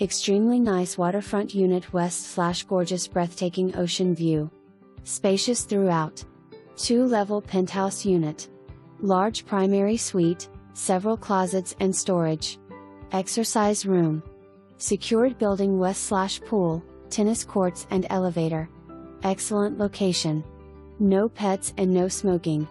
Extremely nice waterfront unit west/gorgeous breathtaking ocean view. Spacious throughout. 2-level penthouse unit. Large primary suite, several closets and storage. Exercise room. Secured building west/pool, tennis courts and elevator. Excellent location. No pets and no smoking.